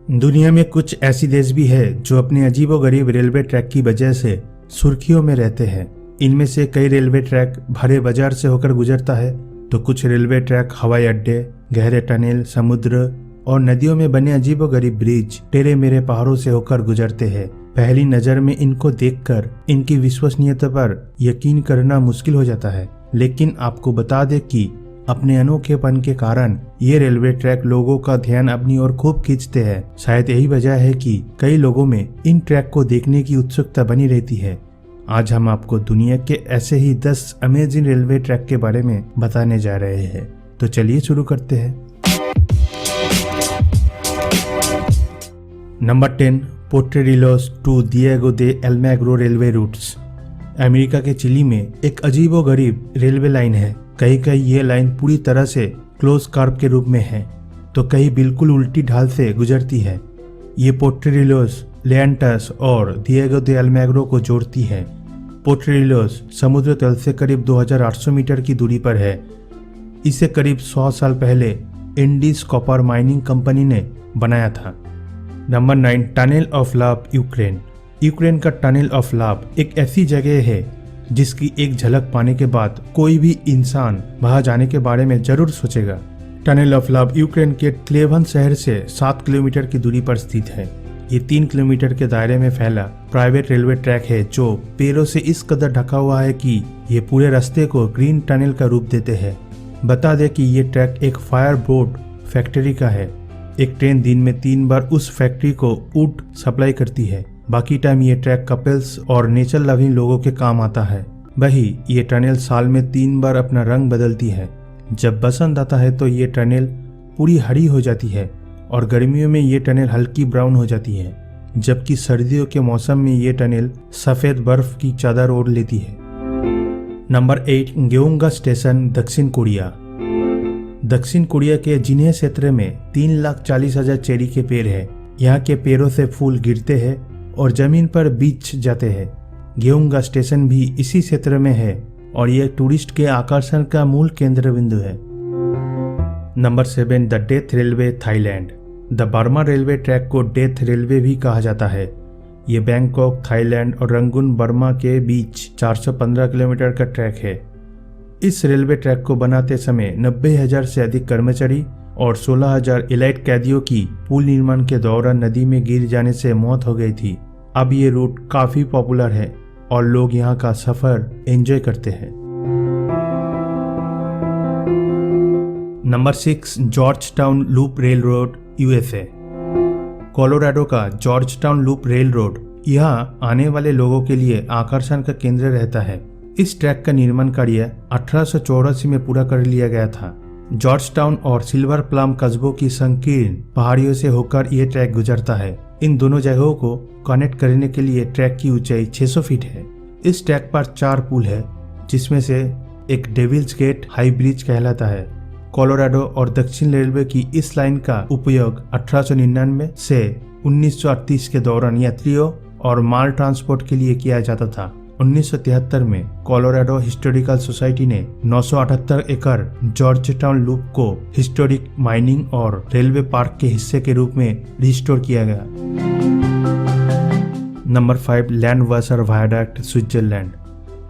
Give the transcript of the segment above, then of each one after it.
दुनिया में कुछ ऐसी देश भी है जो अपने अजीबोगरीब रेलवे ट्रैक की वजह से सुर्खियों में रहते हैं। इनमें से कई रेलवे ट्रैक भरे बाजार से होकर गुजरता है, तो कुछ रेलवे ट्रैक हवाई अड्डे, गहरे टनल, समुद्र और नदियों में बने अजीबोगरीब ब्रिज, टेढ़े मेढ़े पहाड़ों से होकर गुजरते हैं। पहली नजर में इनको देखकर इनकी विश्वसनीयता पर यकीन करना मुश्किल हो जाता है, लेकिन आपको बता दें कि अपने अनोखेपन के कारण ये रेलवे ट्रैक लोगों का ध्यान अपनी ओर खूब खींचते हैं। शायद यही वजह है कि कई लोगों में इन ट्रैक को देखने की उत्सुकता बनी रहती है। आज हम आपको दुनिया के ऐसे ही 10 अमेजिंग रेलवे ट्रैक के बारे में बताने जा रहे हैं, तो चलिए शुरू करते हैं। Number 10, Potrerillos to Diego de Almagro railway routes. America के चिली में एक अजीबोगरीब रेलवे लाइन है। कहीं कहीं ये लाइन पूरी तरह से क्लोज कर्व के रूप में है, तो कहीं बिल्कुल उल्टी ढाल से गुजरती है। ये पोर्टोरिलोस, लेंटस और डिएगो दे एलमैग्रो को जोड़ती है। पोर्टोरिलोस समुद्र तल से करीब 2800 मीटर की दूरी पर है। इसे करीब 100 साल पहले इंडीज कॉपर माइनिंग कंपनी ने बनाया था। Number 9, tunnel of love, Ukraine. Ukraine का टनल ऑफ लव एक ऐसी जगह है जिसकी एक झलक पाने के बाद कोई भी इंसान वहां जाने के बारे में जरूर सोचेगा। टनल ऑफ लव यूक्रेन के क्लेवन शहर से 7 किलोमीटर की दूरी पर स्थित है। ये 3 किलोमीटर के दायरे में फैला प्राइवेट रेलवे ट्रैक है जो पेड़ों से इस कदर ढका हुआ है कि ये पूरे रास्ते को ग्रीन टनल का रूप देते हैं। बता दें कि ये ट्रैक एक फायर बोर्ड फैक्ट्री का है। एक ट्रेन दिन में 3 बार उस फैक्ट्री को वुड सप्लाई करती है। बाकी टाइम ये ट्रैक कपल्स और नेचर लविंग लोगों के काम आता है। वही ये टनल साल में 3 बार अपना रंग बदलती है। जब बसंत आता है तो ये टनल पूरी हरी हो जाती है और गर्मियों में ये टनल हल्की ब्राउन हो जाती है, जबकि सर्दियों के मौसम में ये टनल सफेद बर्फ की चादर ओढ़ लेती है। नंबर 8, ग्योंगा स्टेशन, दक्षिण कोरिया। दक्षिण कोरिया के जिन्हे क्षेत्र में 3,40,000 चेरी के पेड़ है। यहाँ के पेड़ों से फूल गिरते हैं और जमीन पर बिछ जाते हैं। ग्योंगा स्टेशन भी इसी क्षेत्र में है और यह टूरिस्ट के आकर्षण का मूल केंद्र बिंदु है। Number 7, the death railway, Thailand. The Burma railway track को डेथ रेलवे भी कहा जाता है। ये बैंकॉक, थाईलैंड और रंगून, बर्मा के बीच 415 किलोमीटर का ट्रैक है। इस रेलवे ट्रैक को बनाते समय 90,000 से अधिक कर्मचारी और 16,000 एलाइट कैदियों की पुल निर्माण के दौरान नदी में गिर जाने से मौत हो गई थी। अब ये रूट काफी पॉपुलर है और लोग यहाँ का सफर एंजॉय करते हैं। Number 6, Georgetown loop railroad, USA. Colorado का Georgetown loop railroad यहाँ आने वाले लोगों के लिए आकर्षण का केंद्र रहता है। इस ट्रैक का निर्माण कार्य 1884 में पूरा कर लिया गया था। जॉर्ज टाउन और सिल्वर प्लम कस्बों की संकीर्ण पहाड़ियों से होकर यह ट्रैक गुजरता है। इन दोनों जगहों को कनेक्ट करने के लिए ट्रैक की ऊंचाई 600 फीट है। इस ट्रैक पर 4 पुल है, जिसमें से एक डेविल्स गेट हाई ब्रिज कहलाता है। कोलोराडो और दक्षिण रेलवे की इस लाइन का उपयोग 1899 से 1938 के दौरान यात्रियों और माल ट्रांसपोर्ट के लिए किया जाता था। 1973 में कोलोराडो हिस्टोरिकल सोसाइटी ने 978 एकड़ जॉर्ज टाउन लूप को हिस्टोरिक माइनिंग और रेलवे पार्क के हिस्से के रूप में रिस्टोर किया गया। Number 5, Landwasser viaduct, Switzerland.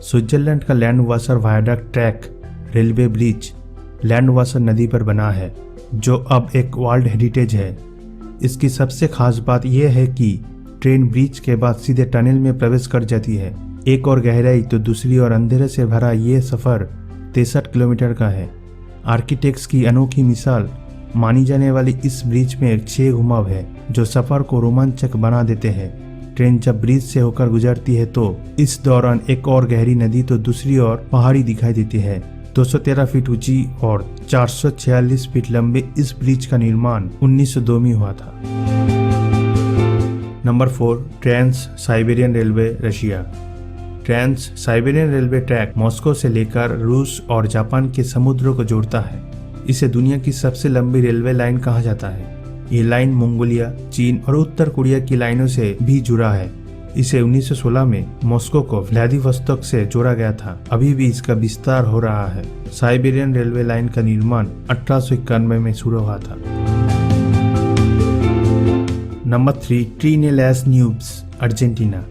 Switzerland का Landwasser viaduct track railway bridge Landwasser नदी पर बना है, जो अब एक वर्ल्ड हेरिटेज है। इसकी सबसे खास बात यह है कि ट्रेन ब्रिज के बाद सीधे टनल में प्रवेश कर जाती है। एक और गहराई तो दूसरी ओर अंधेरे से भरा ये सफर 63 किलोमीटर का है। आर्किटेक्ट्स की अनोखी मिसाल मानी जाने वाली इस ब्रिज में 6 घुमाव है, जो सफर को रोमांचक बना देते हैं। ट्रेन जब ब्रिज से होकर गुजरती है तो इस दौरान एक और गहरी नदी तो दूसरी ओर पहाड़ी दिखाई देती है। 213 फीट ऊंची और 446 फीट लंबे इस ब्रिज का निर्माण 1902 में हुआ था। Number 4, trans Siberian railway, Russia. Trans Siberian railway track Moscow से लेकर रूस और जापान के समुद्रों को जोड़ता है। इसे दुनिया की सबसे लंबी रेलवे लाइन कहा जाता है। ये लाइन मंगोलिया, चीन और उत्तर कोरिया की लाइनों से भी जुड़ा है। इसे 1916 में मॉस्को को व्लादिवोस्तोक से जोड़ा गया था। अभी भी इसका विस्तार हो रहा है। साइबेरियन रेलवे लाइन का निर्माण 1891 में शुरू हुआ था। Number 3, ट्रीने lace न्यूब्स, Argentina.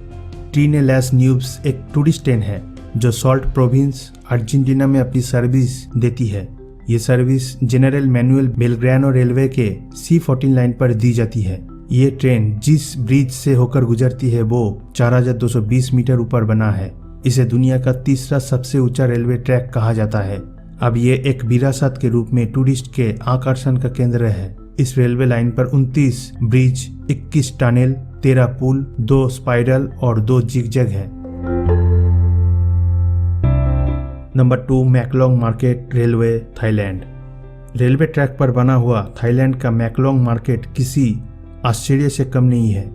ट्रीने लैस न्यूब्स एक टूरिस्ट ट्रेन है जो सॉल्ट प्रोविंस अर्जेंटीना में अपनी सर्विस देती है। ये सर्विस जनरल मैनुअल बेलग्रानो रेलवे के C14 लाइन पर दी जाती है। ये ट्रेन जिस ब्रिज से होकर गुजरती है वो 4220 मीटर ऊपर बना है। इसे दुनिया का तीसरा सबसे ऊंचा रेलवे ट्रैक कहा जाता है। अब ये एक विरासत के रूप में टूरिस्ट के आकर्षण का केंद्र है। इस रेलवे लाइन पर 29 ब्रिज, 21 टनल, 13 पुल, 2 स्पाइरल और 2 जिगजैग है। Number 2, Maeklong market railway, Thailand. Railway track पर बना हुआ थाईलैंड का मैकलोंग मार्केट किसी आश्चर्य से कम नहीं है।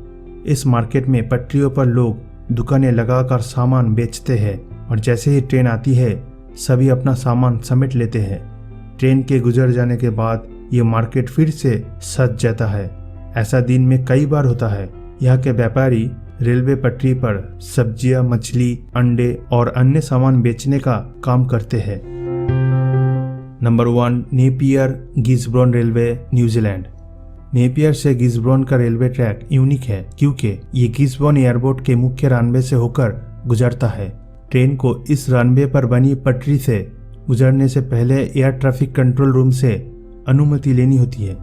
इस मार्केट में पटरियों पर लोग दुकानें लगाकर सामान बेचते हैं और जैसे ही ट्रेन आती है सभी अपना सामान समेट लेते हैं। ट्रेन के गुजर जाने के बाद ये मार्केट फिर से सज जाता है। ऐसा दिन में कई बार होता है। यहाँ के व्यापारी रेलवे पटरी पर सब्जियां, मछली, अंडे और अन्य सामान बेचने का काम करते हैं। Number 1, Napier Gisborne railway, New Zealand. Napier से गिसबॉर्न का रेलवे ट्रैक यूनिक है क्योंकि ये गिसबॉर्न एयरपोर्ट के मुख्य रनवे से होकर गुजरता है। ट्रेन को इस रनवे पर बनी पटरी से गुजरने से पहले एयर ट्रैफिक कंट्रोल रूम से अनुमति लेनी होती है।